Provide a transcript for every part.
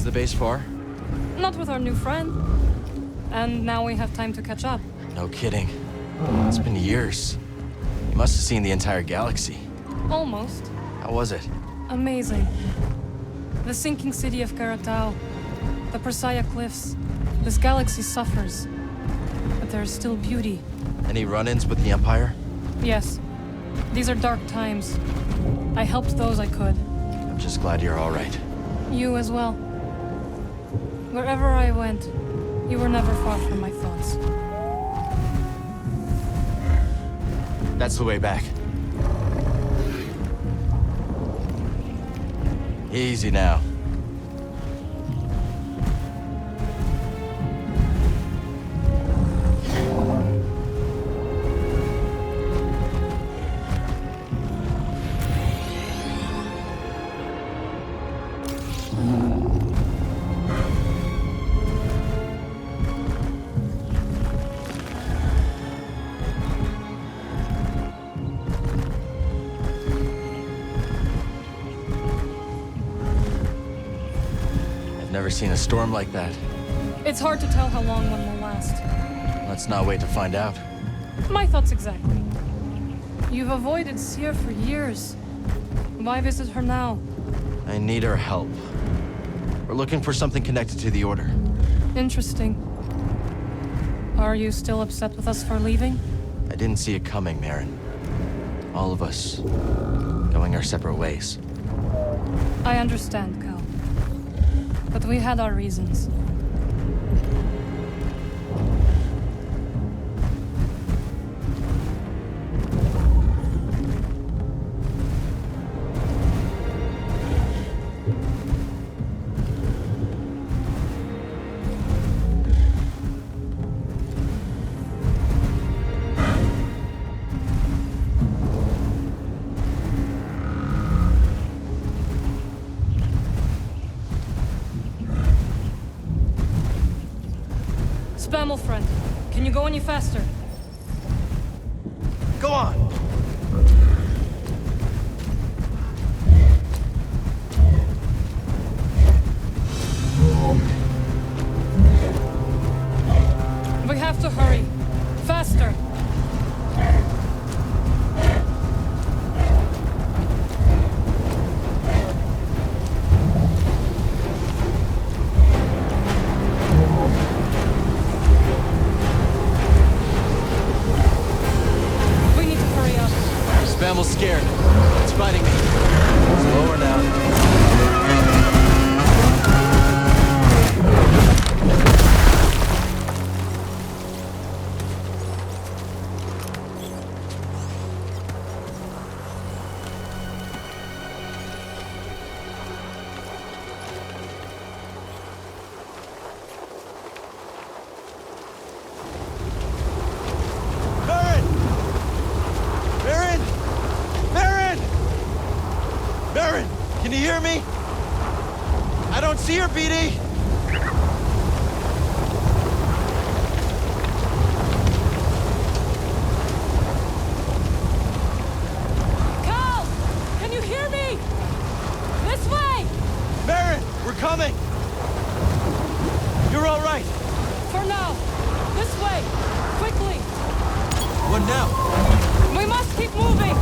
Is the base far? Not with our new friend. And now we have time to catch up. No kidding. It's been years. You must have seen the entire galaxy. Almost. How was it? Amazing. The sinking city of Karatao. The Persaya Cliffs. This galaxy suffers. But there is still beauty. Any run-ins with the Empire? Yes. These are dark times. I helped those I could. I'm just glad you're all right. You as well. Wherever I went, you were never far from my thoughts. That's the way back. Easy now. Never seen a storm like that. It's hard to tell how long one will last. Let's not wait to find out. My thoughts exactly. You've avoided Seer for years. Why visit her now? I need her help. We're looking for something connected to the Order. Interesting. Are you still upset with us for leaving? I didn't see it coming, Marin. All of us going our separate ways. I understand, Cal. But we had our reasons. Spammel friend, can you go any faster? Go on! We have to hurry. Faster! Spammel's scared. It's fighting me. Slower now. Marin! Can you hear me? I don't see her, BD! Cal! Can you hear me? This way! Marin! We're coming! You're all right! For now. This way! Quickly! What now? We must keep moving!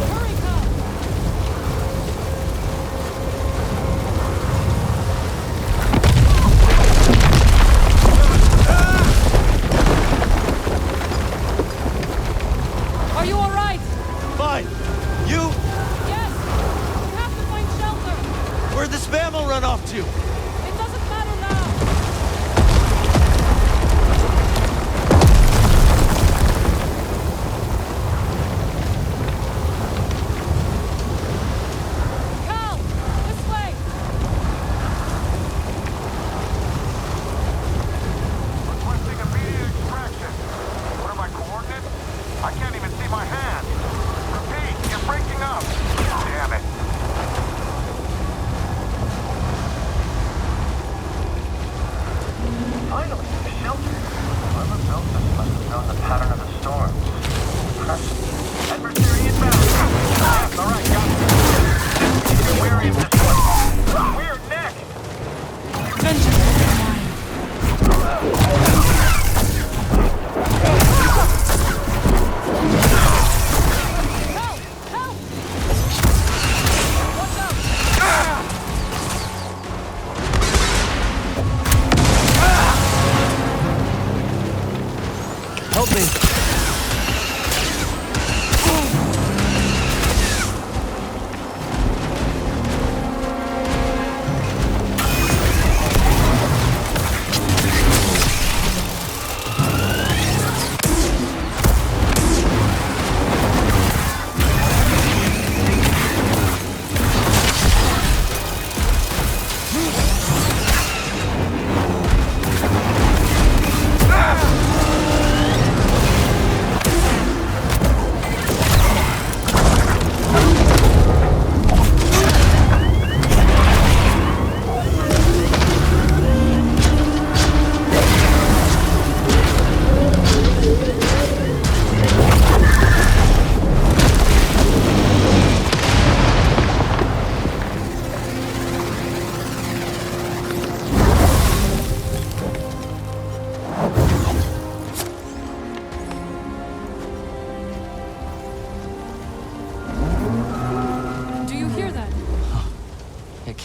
Hurry, Cal! Are you all right? Fine! You? Yes! We have to find shelter! Where'd the Spammel run off to? It doesn't matter now! Cal! This way! Requesting immediate extraction. What are my coordinates? I can't even see my hand. Repeat, you're breaking up. Damn it. Finally, a shelter. Whoever built this must have known the pattern of the storm. Impressive. Adversary inbound.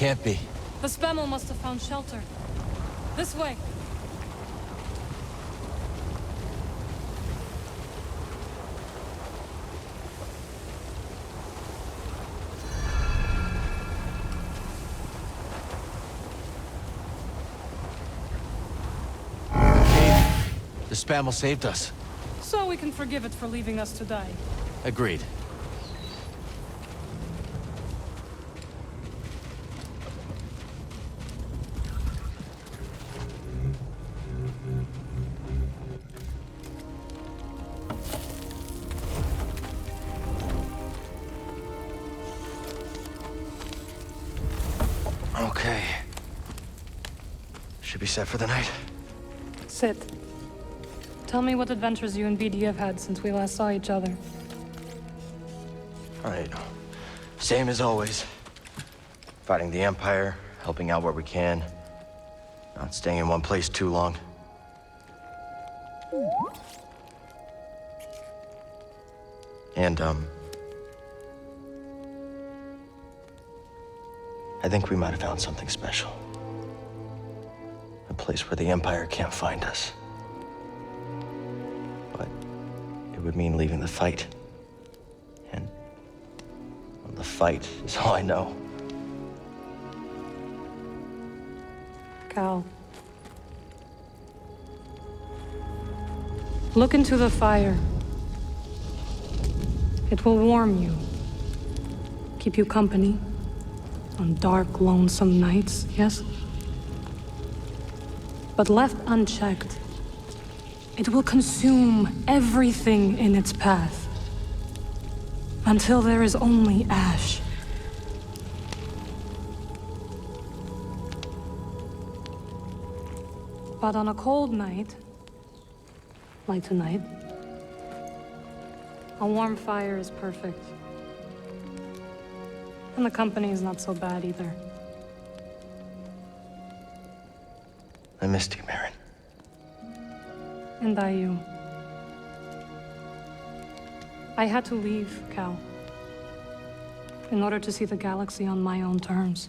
can't be. The Spammel must have found shelter. This way. The Spammel saved us. So we can forgive it for leaving us to die. Agreed. Okay. Should be set for the night. Sit. Tell me what adventures you and BD have had since we last saw each other. Alright. Same as always. Fighting the Empire, helping out where we can. Not staying in one place too long. And, I think we might have found something special. A place where the Empire can't find us. But it would mean leaving the fight. And well, the fight is all I know. Cal. Look into the fire. It will warm you. Keep you company. On dark, lonesome nights, yes? But left unchecked, it will consume everything in its path. Until there is only ash. But on a cold night, like tonight, a warm fire is perfect. And the company is not so bad either. I missed you, Marin. And I you. I had to leave, Cal. In order to see the galaxy on my own terms.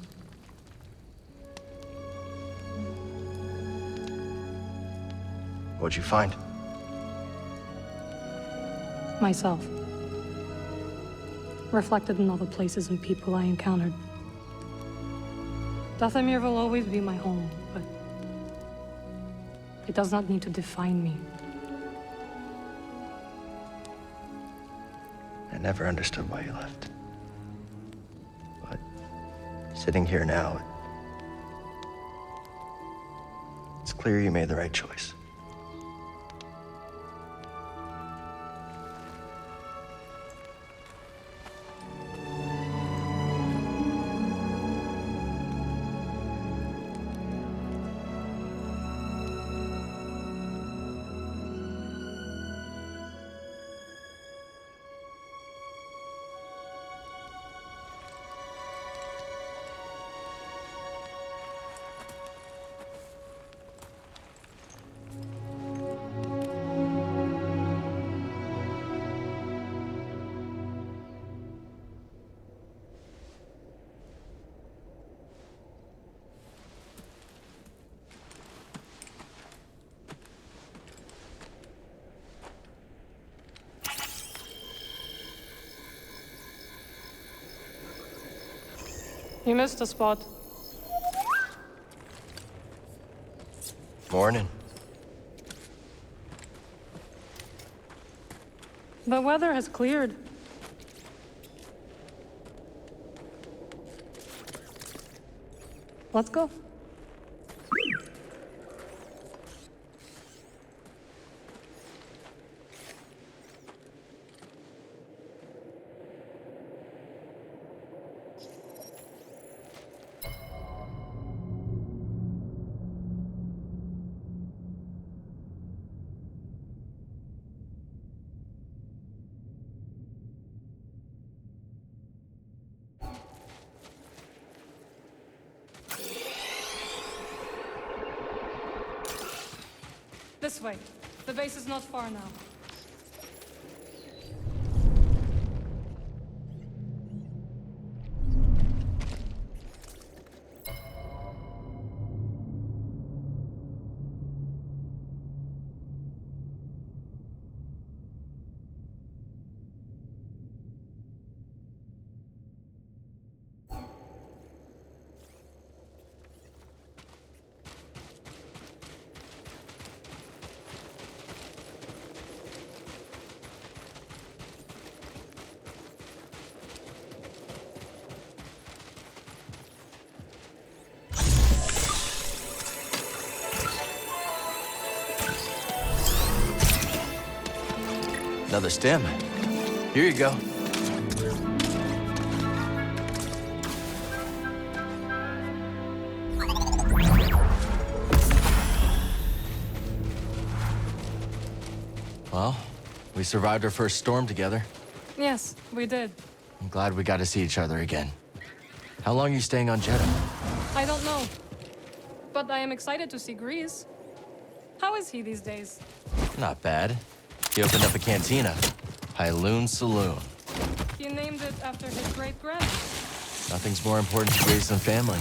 What'd you find? Myself. Reflected in all the places and people I encountered. Dathomir will always be my home, but it does not need to define me. I never understood why you left. But sitting here now, it's clear you made the right choice. You missed a spot. Morning. The weather has cleared. Let's go. This way. The base is not far now. Another stem. Here you go. Well, we survived our first storm together. Yes, we did. I'm glad we got to see each other again. How long are you staying on Jedi? I don't know. But I am excited to see Grease. How is he these days? Not bad. He opened up a cantina. Pyloon Saloon. He named it after his great-grand. Nothing's more important to Grease than family.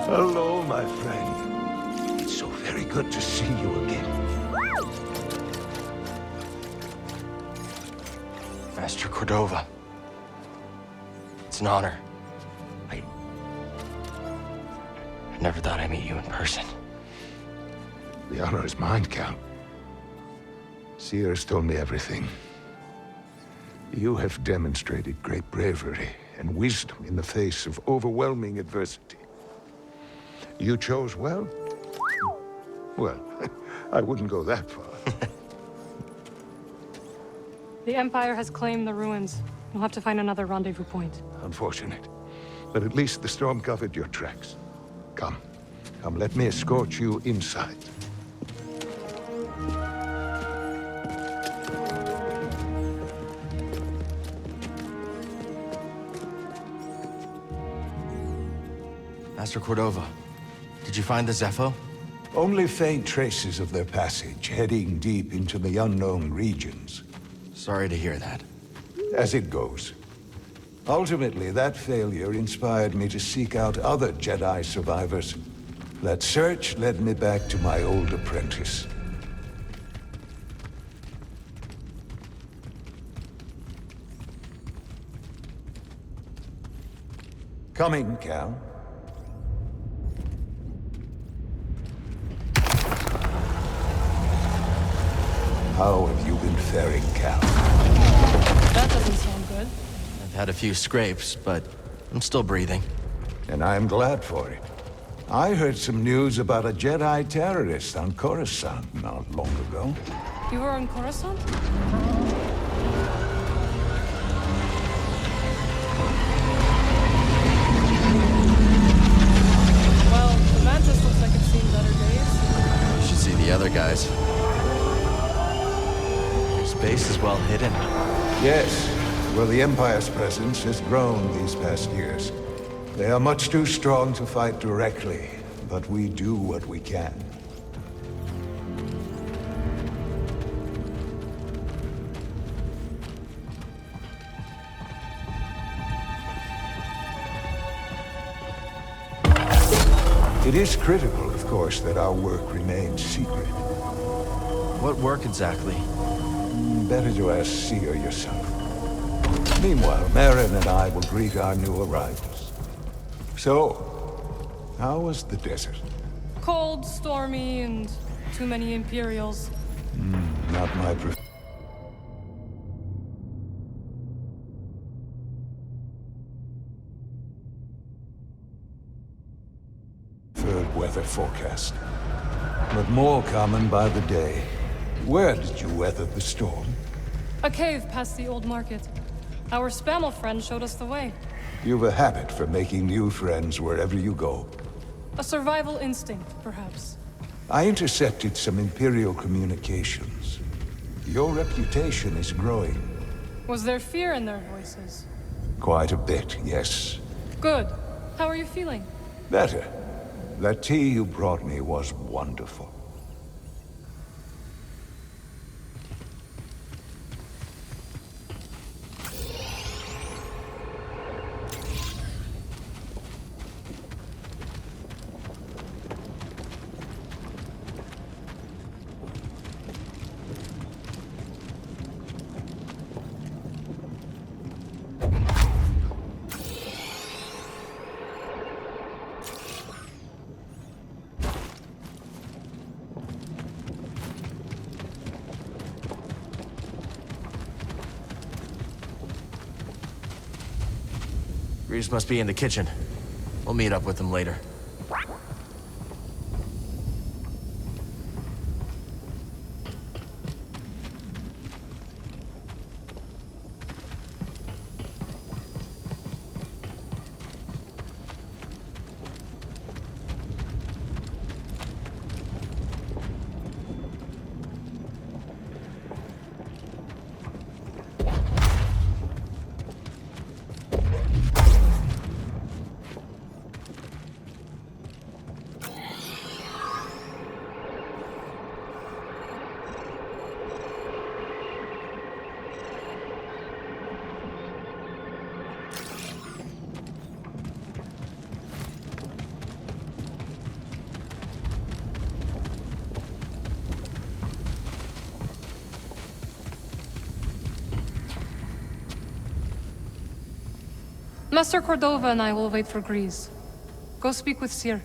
Hello, my friend. It's so very good to see you again. Master Cordova. It's an honor. I never thought I'd meet you in person. The honor is mine, Count. Seers told me everything. You have demonstrated great bravery and wisdom in the face of overwhelming adversity. You chose well? Well, I wouldn't go that far. The Empire has claimed the ruins. We'll have to find another rendezvous point. Unfortunate. But at least the storm covered your tracks. Come. Come, let me escort you inside. Master Cordova, did you find the Zepho? Only faint traces of their passage, heading deep into the unknown regions. Sorry to hear that. As it goes. Ultimately, that failure inspired me to seek out other Jedi survivors. That search led me back to my old apprentice. Coming, Cal. How have you been faring, Cal? That doesn't sound good. I've had a few scrapes, but I'm still breathing. And I'm glad for it. I heard some news about a Jedi terrorist on Coruscant not long ago. You were on Coruscant? Well, the Mantis looks like it's seen better days. You should see the other guys. Base is well hidden. Yes. Well, the Empire's presence has grown these past years. They are much too strong to fight directly, but we do what we can. It is critical, of course, that our work remains secret. What work exactly? Better to ask Seer yourself. Meanwhile, Marin and I will greet our new arrivals. So, how was the desert? Cold, stormy, and too many Imperials. Not my preferred weather forecast. But more common by the day. Where did you weather the storm? A cave past the old market. Our Spammel friend showed us the way. You've a habit for making new friends wherever you go. A survival instinct, perhaps. I intercepted some Imperial communications. Your reputation is growing. Was there fear in their voices? Quite a bit, yes. Good. How are you feeling? Better. That tea you brought me was wonderful. Reeves must be in the kitchen. We'll meet up with him later. Master Cordova and I will wait for Grease. Go speak with Seer.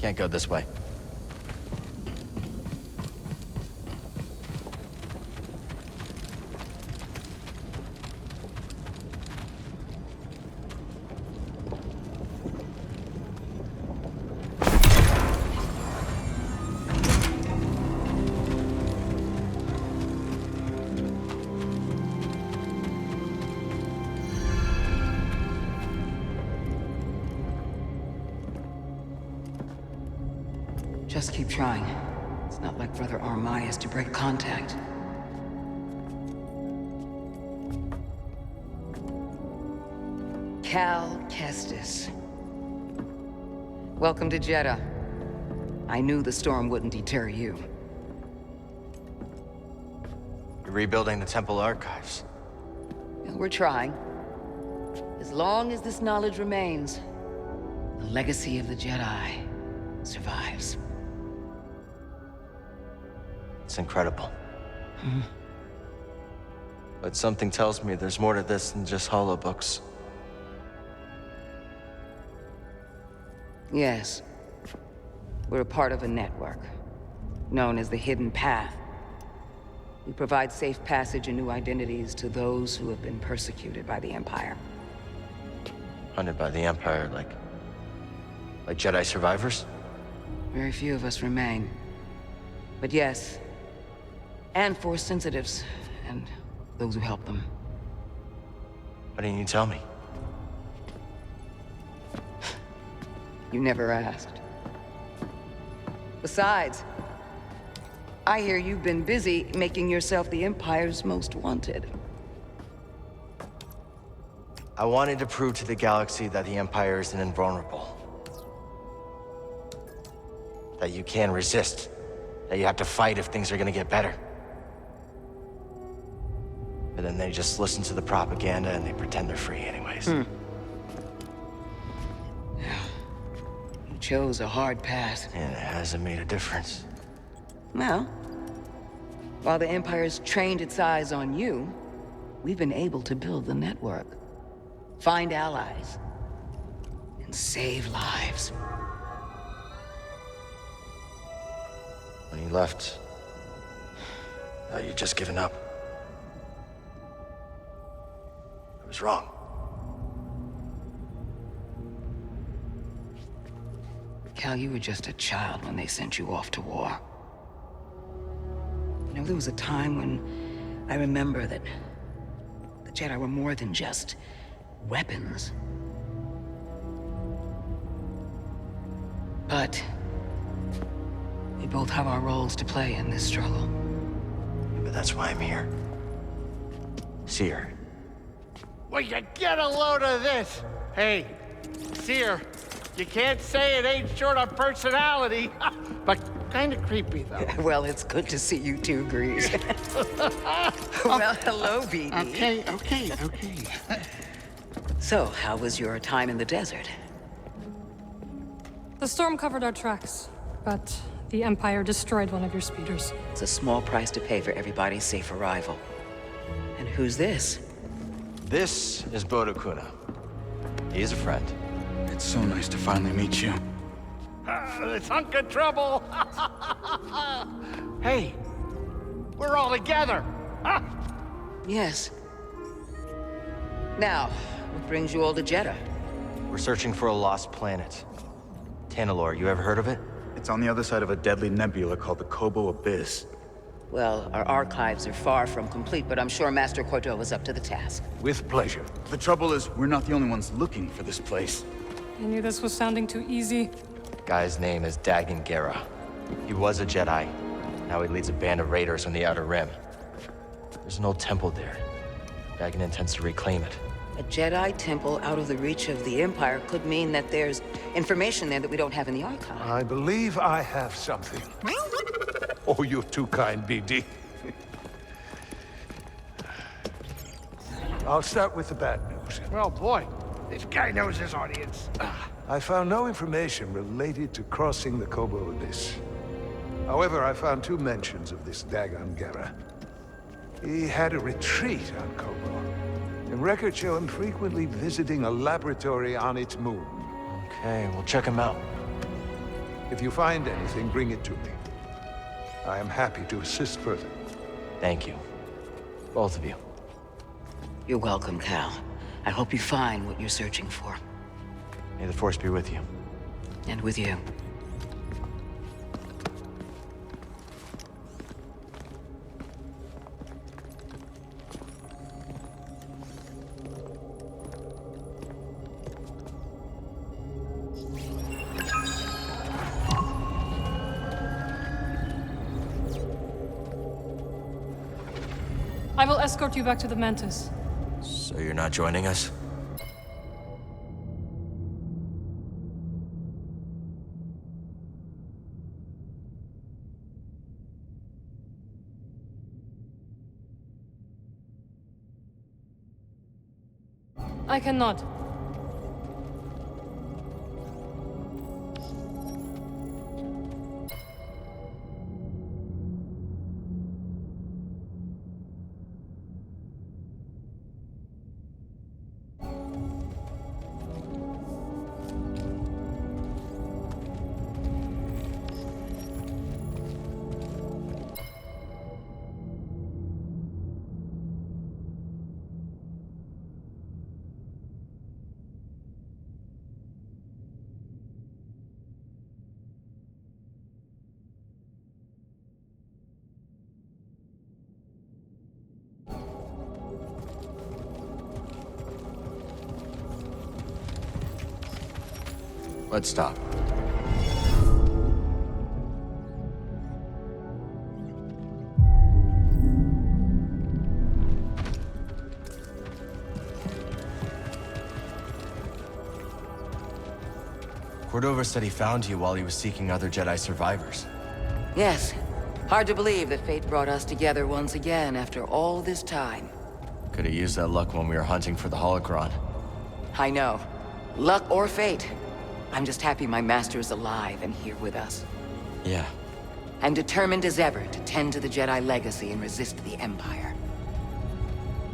Can't go this way. Just keep trying. It's not like Brother Armai is to break contact. Cal Kestis. Welcome to Jeddah. I knew the storm wouldn't deter you. You're rebuilding the temple archives. And we're trying. As long as this knowledge remains, the legacy of the Jedi survives. It's incredible. But something tells me there's more to this than just holobooks. Yes. We're a part of a network, known as the Hidden Path. We provide safe passage and new identities to those who have been persecuted by the Empire. Hunted by the Empire, like Jedi survivors? Very few of us remain. But yes, and Force sensitives, and those who help them. Why didn't you tell me? You never asked. Besides, I hear you've been busy making yourself the Empire's most wanted. I wanted to prove to the galaxy that the Empire isn't invulnerable. That you can resist. That you have to fight if things are gonna get better. But then they just listen to the propaganda and they pretend they're free anyways. You chose a hard path. And it hasn't made a difference. Well, while the Empire's trained its eyes on you, we've been able to build the network, find allies, and save lives. When you left, I thought you'd just given up. I was wrong. Cal, you were just a child when they sent you off to war. You know, there was a time when I remember that the Jedi were more than just weapons. But we both have our roles to play in this struggle. But that's why I'm here. Seer. Will you get a load of this? Hey, Seer, you can't say it ain't short on personality, but kind of creepy, though. Well, it's good to see you too, Grease. Well, hello, BD. Okay. So, how was your time in the desert? The storm covered our tracks, but the Empire destroyed one of your speeders. It's a small price to pay for everybody's safe arrival. And who's this? This is Bodo Kuna. He's a friend. It's so nice to finally meet you. This hunk of trouble. Hey, we're all together. Yes. Now, what brings you all to Jeddah? We're searching for a lost planet. Tanalorr, you ever heard of it? It's on the other side of a deadly nebula called the Kobo Abyss. Well, our archives are far from complete, but I'm sure Master Cordova's up to the task. With pleasure. The trouble is, we're not the only ones looking for this place. I knew this was sounding too easy. Guy's name is Dagan Gera. He was a Jedi. Now he leads a band of raiders on the Outer Rim. There's an old temple there. Dagan intends to reclaim it. A Jedi temple out of the reach of the Empire could mean that there's information there that we don't have in the archive. I believe I have something. Oh, you're too kind, BD. I'll start with the bad news. Well, boy, this guy knows his audience. I found no information related to crossing the Kobo Abyss. However, I found 2 mentions of this Dagan Gera. He had a retreat on Kobo, and records show him frequently visiting a laboratory on its moon. Okay, we'll check him out. If you find anything, bring it to me. I am happy to assist further. Thank you. Both of you. You're welcome, Cal. I hope you find what you're searching for. May the Force be with you. And with you. I will escort you back to the Mantis. So you're not joining us? I cannot. Let's stop. Cordova said he found you while he was seeking other Jedi survivors. Yes. Hard to believe that fate brought us together once again after all this time. Could have used that luck when we were hunting for the holocron. I know. Luck or fate. I'm just happy my master is alive and here with us. Yeah. I'm determined as ever to tend to the Jedi legacy and resist the Empire.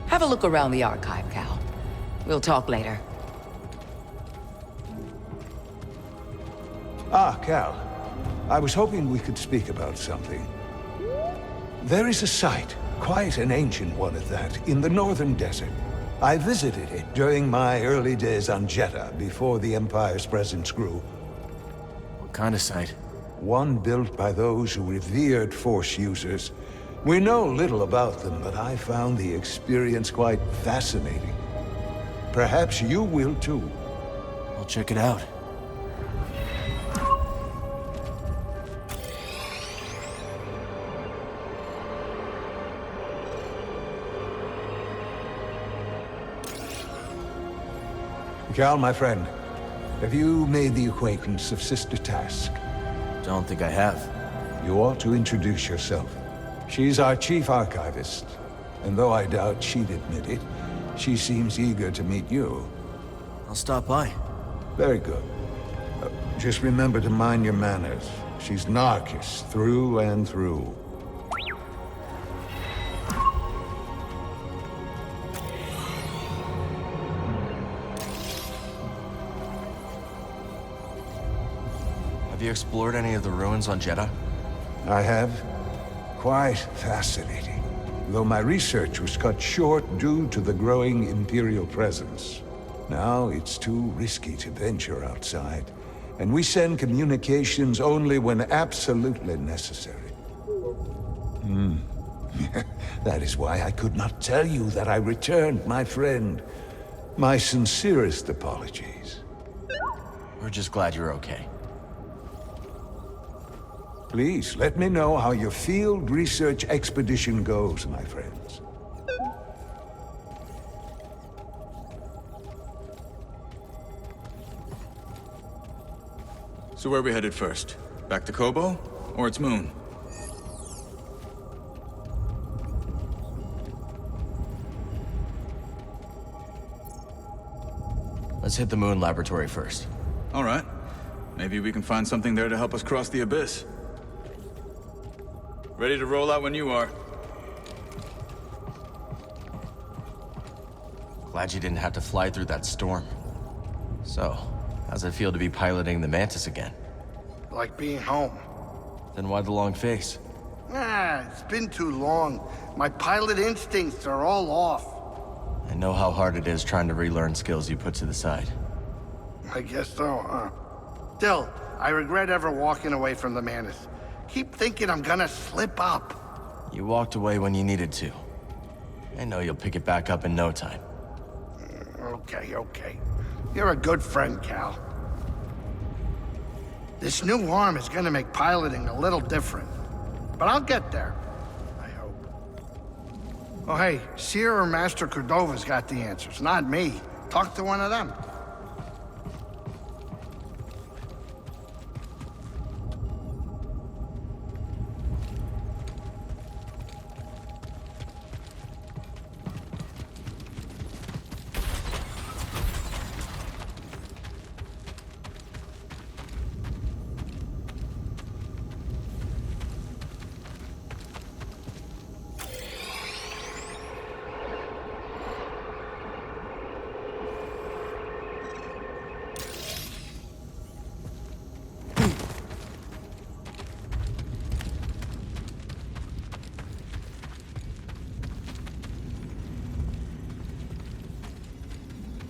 Have a look around the archive, Cal. We'll talk later. Ah, Cal. I was hoping we could speak about something. There is a site, quite an ancient one at that, in the northern desert. I visited it during my early days on Jeddah, before the Empire's presence grew. What kind of site? One built by those who revered Force users. We know little about them, but I found the experience quite fascinating. Perhaps you will too. I'll check it out. Cal, my friend, have you made the acquaintance of Sister Task? Don't think I have. You ought to introduce yourself. She's our chief archivist, and though I doubt she'd admit it, she seems eager to meet you. I'll stop by. Very good. Just remember to mind your manners. She's Narcus, through and through. Have you explored any of the ruins on Jeddah? I have. Quite fascinating. Though my research was cut short due to the growing Imperial presence. Now it's too risky to venture outside, and we send communications only when absolutely necessary. That is why I could not tell you that I returned, my friend. My sincerest apologies. We're just glad you're okay. Please, let me know how your field research expedition goes, my friends. So where are we headed first? Back to Kobo? Or its moon? Let's hit the moon laboratory first. All right. Maybe we can find something there to help us cross the abyss. Ready to roll out when you are. Glad you didn't have to fly through that storm. So, how's it feel to be piloting the Mantis again? Like being home. Then why the long face? It's been too long. My pilot instincts are all off. I know how hard it is trying to relearn skills you put to the side. I guess so, huh? Still, I regret ever walking away from the Mantis. Keep thinking I'm gonna slip up. You walked away when you needed to. I know you'll pick it back up in no time. Okay. You're a good friend, Cal. This new arm is gonna make piloting a little different. But I'll get there. I hope. Oh, hey, Seer or Master Cordova's got the answers, not me. Talk to one of them.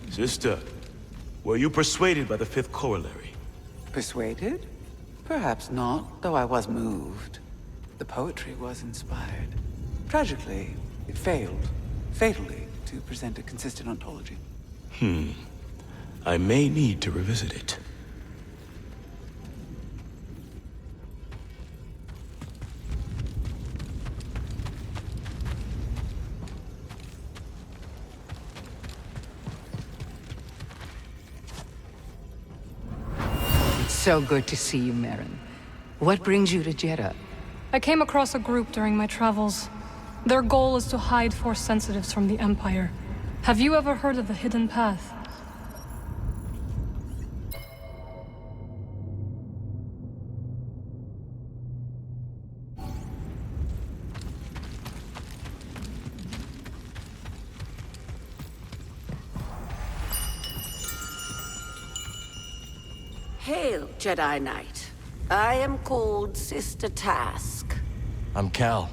Sister, were you persuaded by the fifth corollary? Persuaded? Perhaps not, though I was moved. The poetry was inspired. Tragically, it failed, fatally, to present a consistent ontology. I may need to revisit it. So good to see you, Merrin. What brings you to Jeddah? I came across a group during my travels. Their goal is to hide Force sensitives from the Empire. Have you ever heard of the Hidden Path? Hail, Jedi Knight. I am called Sister Task. I'm Cal.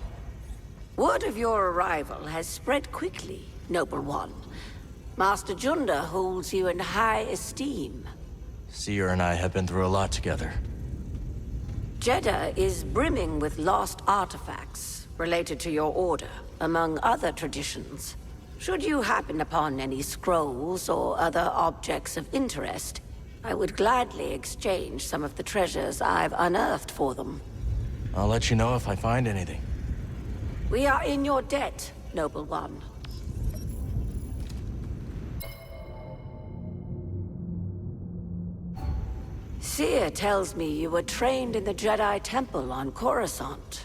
Word of your arrival has spread quickly, Noble One. Master Junda holds you in high esteem. Seer and I have been through a lot together. Jeddah is brimming with lost artifacts related to your order, among other traditions. Should you happen upon any scrolls or other objects of interest, I would gladly exchange some of the treasures I've unearthed for them. I'll let you know if I find anything. We are in your debt, Noble One. Seer tells me you were trained in the Jedi Temple on Coruscant.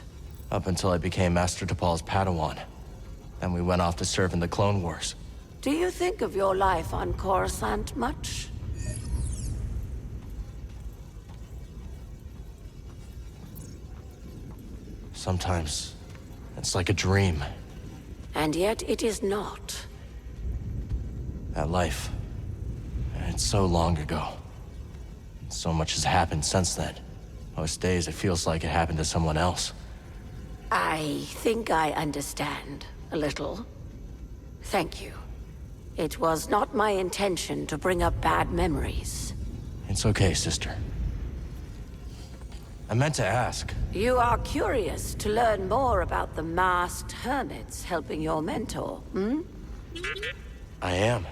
Up until I became Master Tapal's Padawan. Then we went off to serve in the Clone Wars. Do you think of your life on Coruscant much? Sometimes, it's like a dream. And yet it is not. That life, it's so long ago. So much has happened since then. Most days it feels like it happened to someone else. I think I understand, a little. Thank you. It was not my intention to bring up bad memories. It's okay, sister. I meant to ask. You are curious to learn more about the masked hermits helping your mentor, hmm? I am.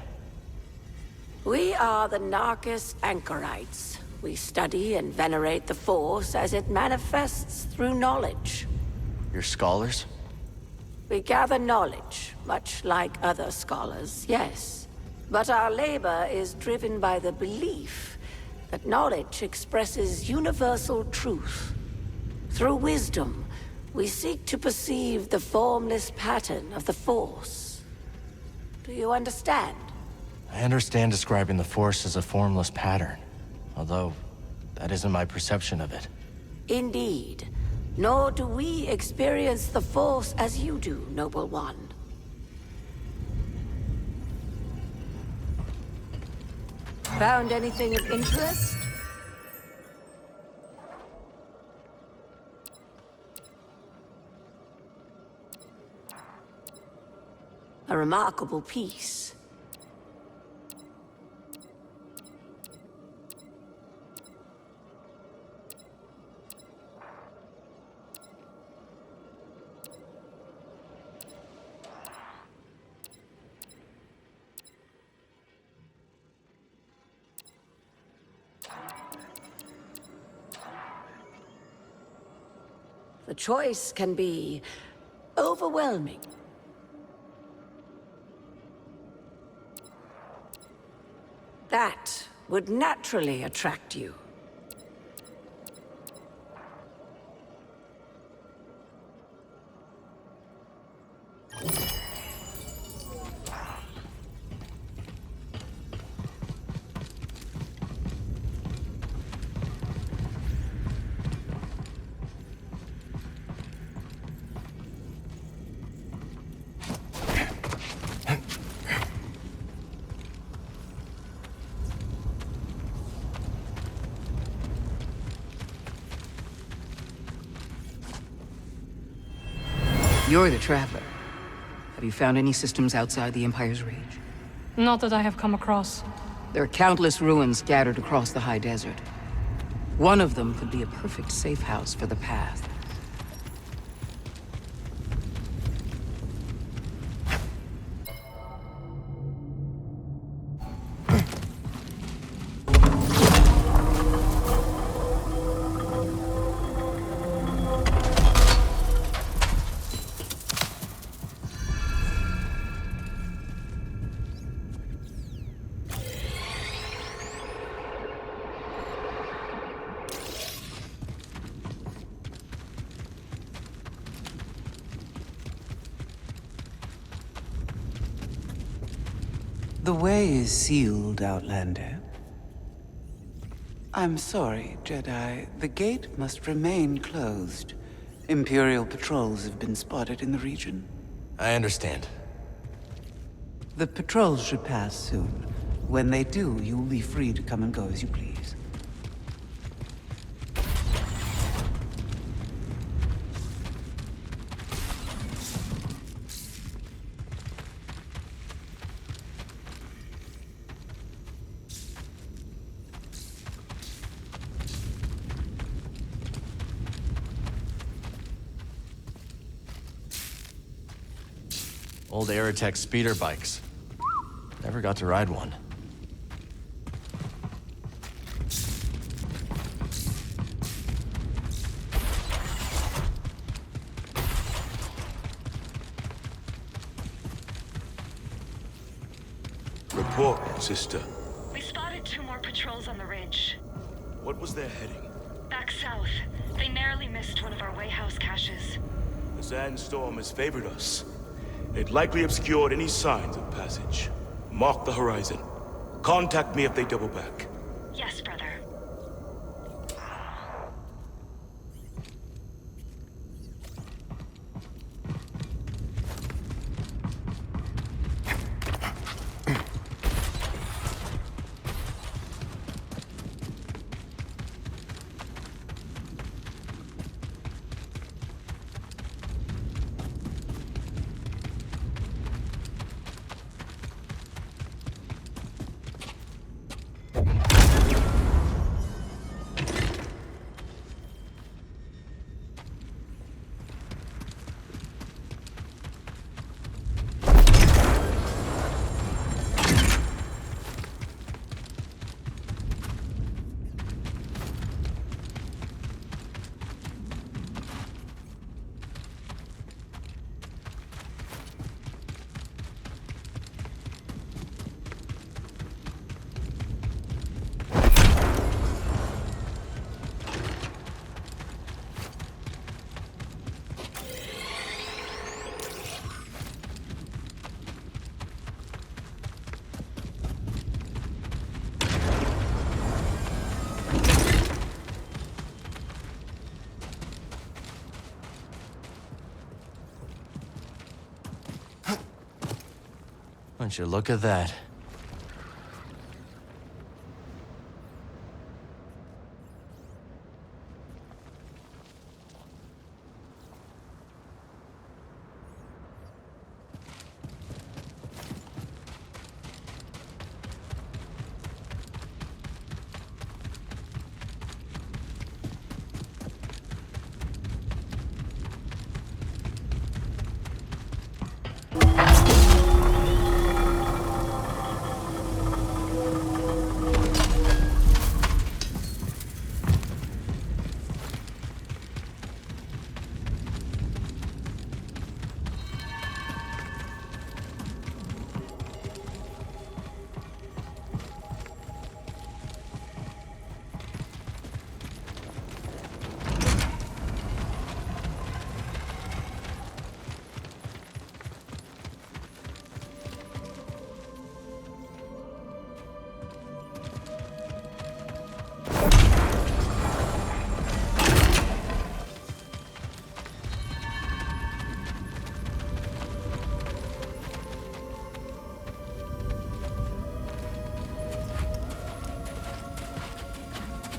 We are the Narcus Anchorites. We study and venerate the Force as it manifests through knowledge. You're scholars? We gather knowledge, much like other scholars, yes. But our labor is driven by the belief that knowledge expresses universal truth. Through wisdom, we seek to perceive the formless pattern of the Force. Do you understand? I understand describing the Force as a formless pattern, although that isn't my perception of it. Indeed. Nor do we experience the Force as you do, Noble One. Found anything of interest? A remarkable piece. The choice can be overwhelming. That would naturally attract you. You're the Traveler. Have you found any systems outside the Empire's reach? Not that I have come across. There are countless ruins scattered across the high desert. One of them could be a perfect safe house for the Path. The way is sealed, Outlander. I'm sorry, Jedi. The gate must remain closed. Imperial patrols have been spotted in the region. I understand. The patrols should pass soon. When they do, you will be free to come and go as you please. Old Aerotech speeder bikes. Never got to ride one. Report, sister. We spotted 2 more patrols on the ridge. What was their heading? Back south. They narrowly missed one of our Wayhouse caches. The sandstorm has favored us. It likely obscured any signs of passage. Mark the horizon. Contact me if they double back. Yes, brother. Won't you look at that?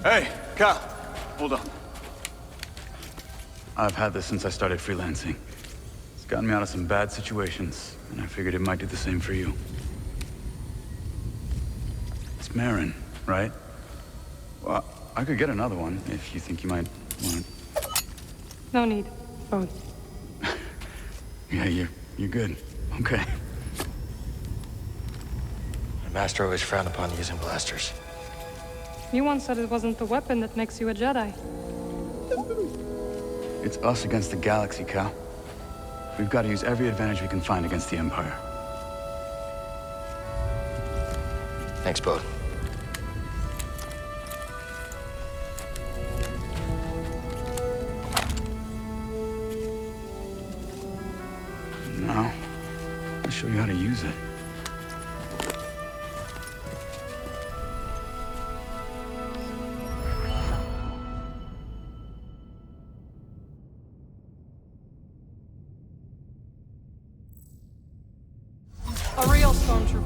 Hey, Cal, hold on. I've had this since I started freelancing. It's gotten me out of some bad situations, and I figured it might do the same for you. It's Marin, right? Well, I could get another one if you think you might want it. No need. Phone. Yeah, you're good. Okay. My master always frowned upon using blasters. You once said it wasn't the weapon that makes you a Jedi. It's us against the galaxy, Cal. We've got to use every advantage we can find against the Empire. Thanks, Bode. Now, I'll show you how to use it.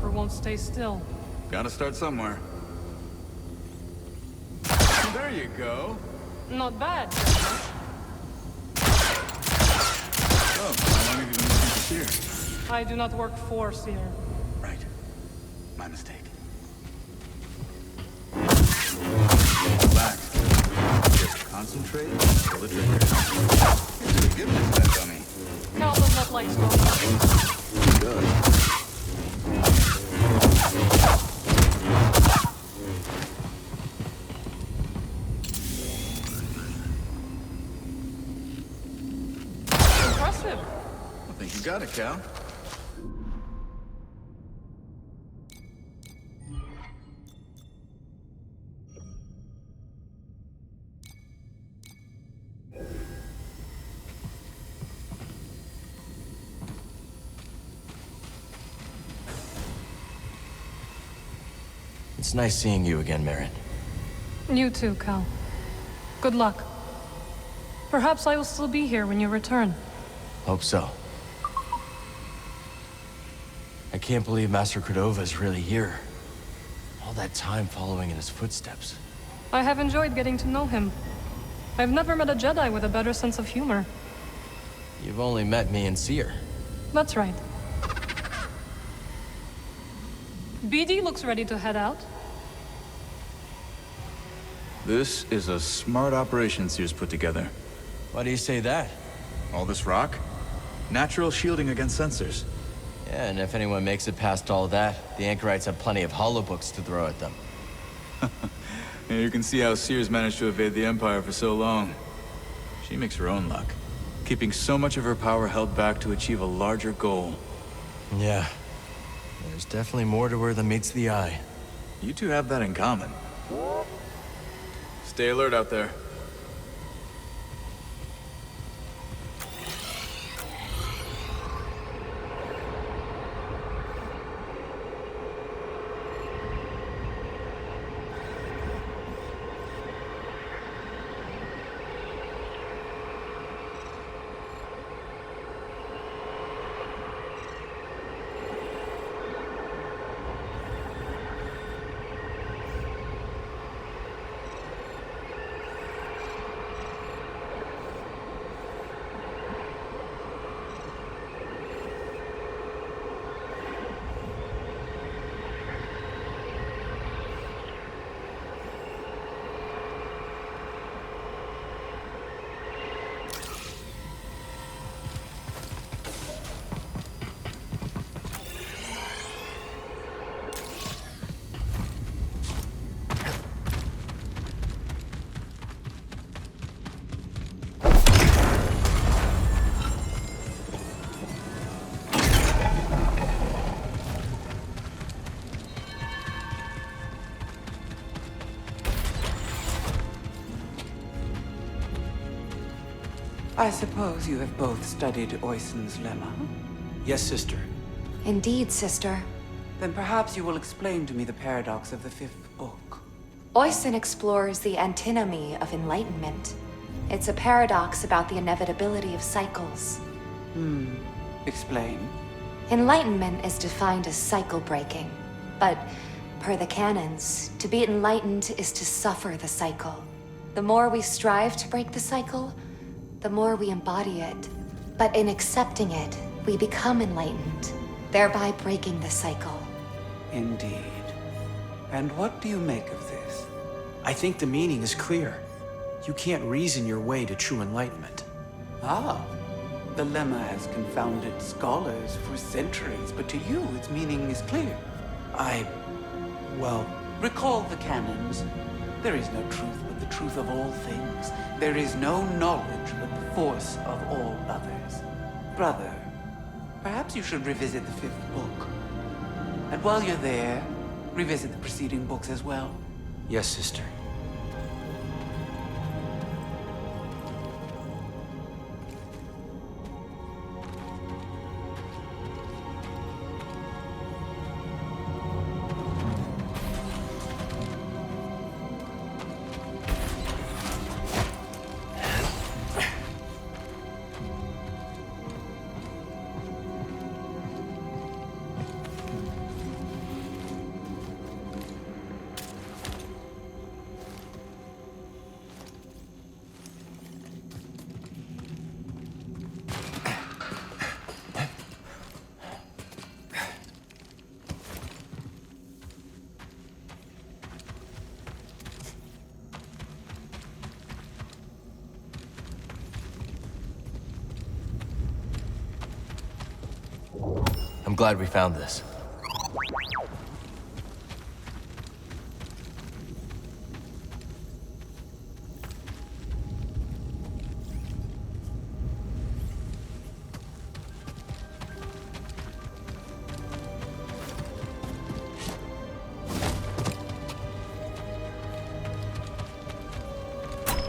Stormtrooper won't stay still. Gotta start somewhere. There you go. Not bad. Oh, how long have you been looking for Seer? I do not work for Seer. Right. My mistake. Relax. Just concentrate, pull the trigger. You're pretty good at that, dummy. Cal does not like Stormtroopers. He does. Impressive. I think you got it, Cal. It's nice seeing you again, Merrin. You too, Cal. Good luck. Perhaps I will still be here when you return. Hope so. I can't believe Master Cordova is really here. All that time following in his footsteps. I have enjoyed getting to know him. I've never met a Jedi with a better sense of humor. You've only met me and Seer. That's right. BD looks ready to head out. This is a smart operation Seer's put together. Why do you say that? All this rock? Natural shielding against sensors. Yeah, and if anyone makes it past all that, the Anchorites have plenty of holobooks to throw at them. Yeah, you can see how Seer's managed to evade the Empire for so long. She makes her own luck, keeping so much of her power held back to achieve a larger goal. Yeah. There's definitely more to her than meets the eye. You two have that in common. Stay alert out there. I suppose you have both studied Oisin's lemma? Yes, sister. Indeed, sister. Then perhaps you will explain to me the paradox of the fifth book. Oisin explores the antinomy of enlightenment. It's a paradox about the inevitability of cycles. Explain. Enlightenment is defined as cycle breaking. But, per the canons, to be enlightened is to suffer the cycle. The more we strive to break the cycle, the more we embody it. But in accepting it, we become enlightened, thereby breaking the cycle. Indeed. And what do you make of this? I think the meaning is clear. You can't reason your way to true enlightenment. Ah, the lemma has confounded scholars for centuries, but to you its meaning is clear. Well... Recall the canons. There is no truth but the truth of all things. There is no knowledge but the force of all others. Brother, perhaps you should revisit the fifth book. And while you're there, revisit the preceding books as well. Yes, sister. glad we found this.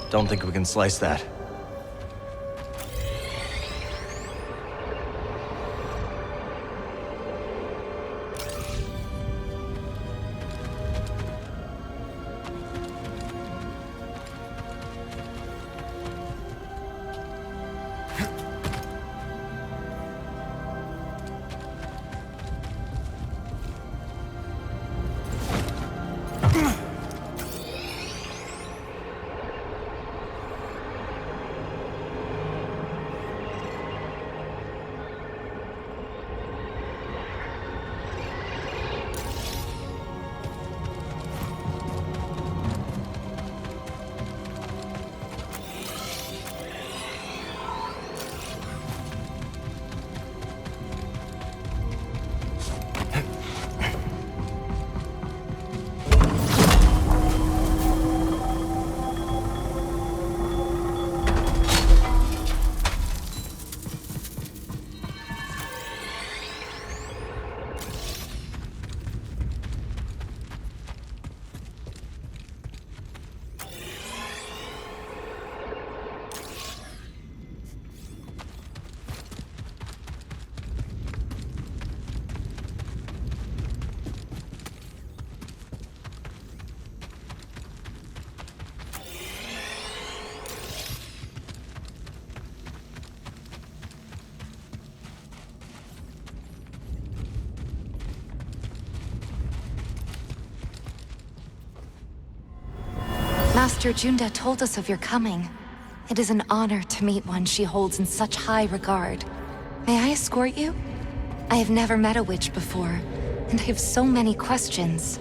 Don't think we can slice that. Master Junda told us of your coming. It is an honor to meet one she holds in such high regard. May I escort you? I have never met a witch before, and I have so many questions.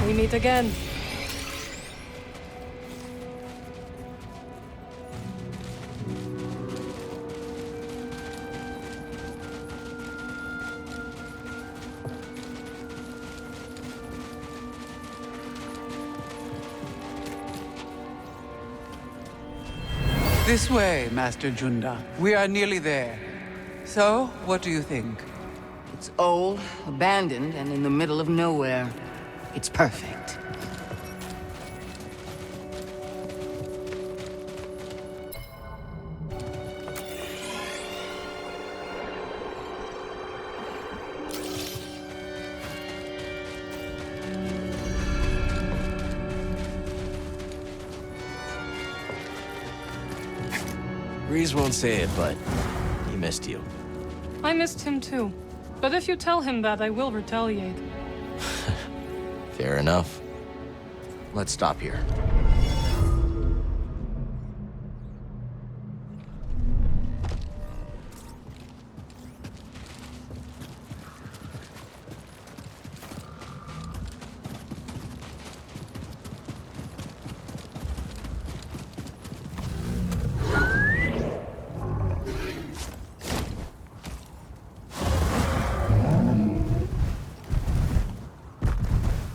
We meet again. This way, Master Junda. We are nearly there. So, what do you think? It's old, abandoned, and in the middle of nowhere. It's perfect. Breeze won't say it, but he missed you. I missed him too. But if you tell him that, I will retaliate. Fair enough. Let's stop here.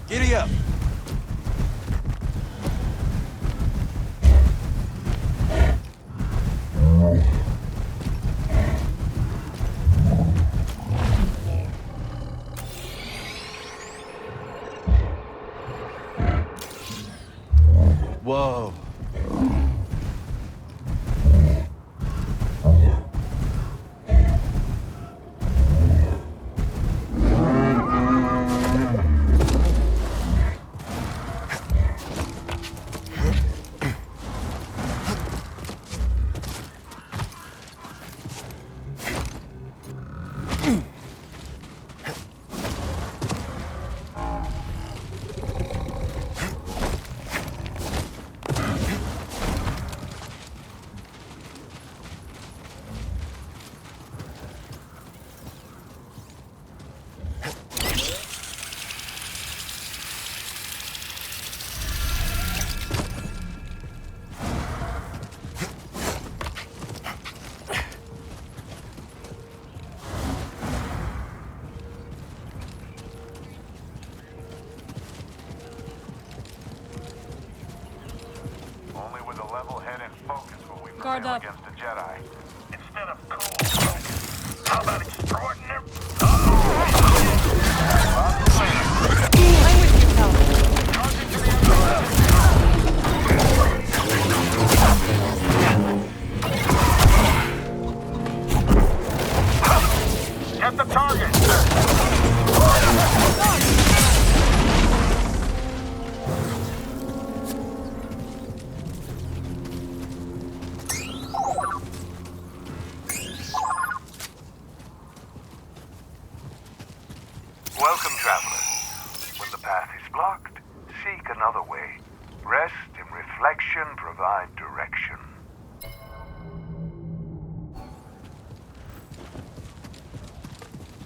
Giddy up! Whoa. Guard up. against a Jedi. Instead of cool, how about extraordinary? I'm with you, pal. Get the target! Welcome, traveler. When the path is blocked, seek another way. Rest and reflection provide direction.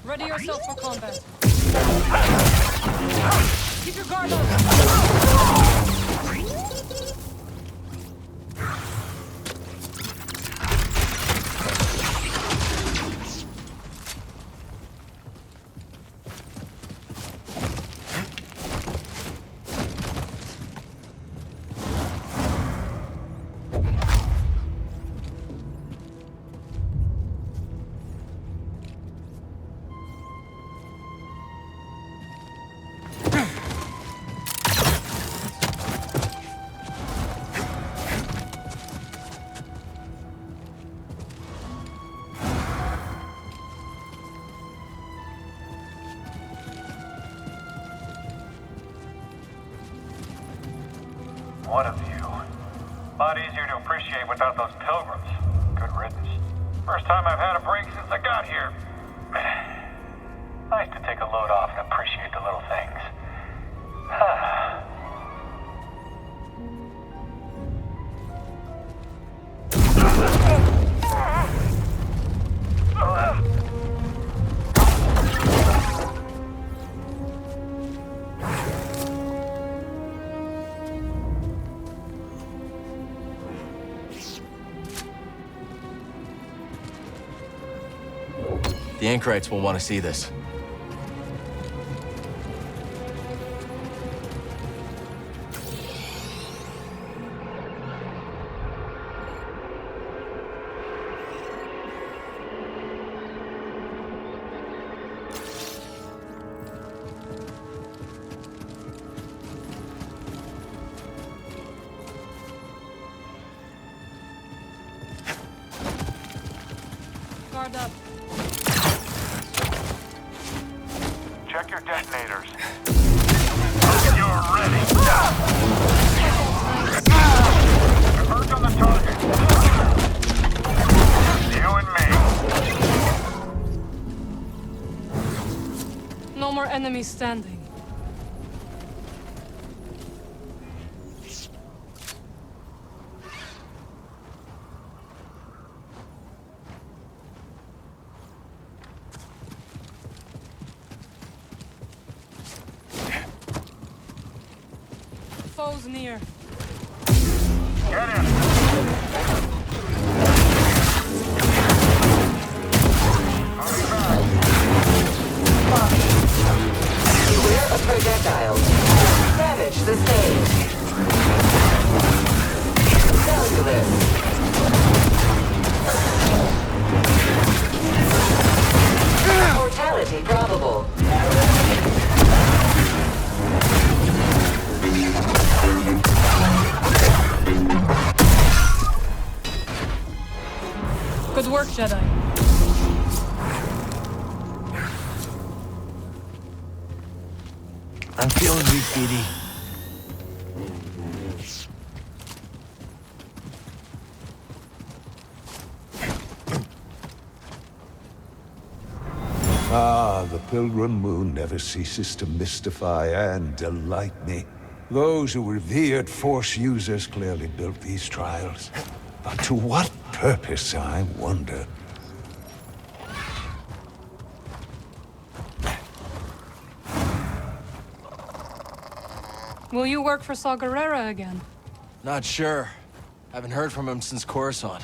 Ready yourself for combat. Keep your guard up. What a view. A lot easier to appreciate without those pilgrims. Good riddance. First time I've had a break since I got here. Nice to take a load off and appreciate the little things. The anchorites will want to see this. Guard up. Check your detonators. You're ready. Converge on the target. You and me. No more enemies standing. Foes near. Get in. Beware of projectiles. Damage sustained. Cellular. Mortality probable. Good work, Jedi. I'm feeling weak, BD. Ah, the Pilgrim Moon never ceases to mystify and delight me. Those who revered Force users clearly built these trials. But to what purpose, I wonder? Will you work for Saw Gerrera again? Not sure. Haven't heard from him since Coruscant.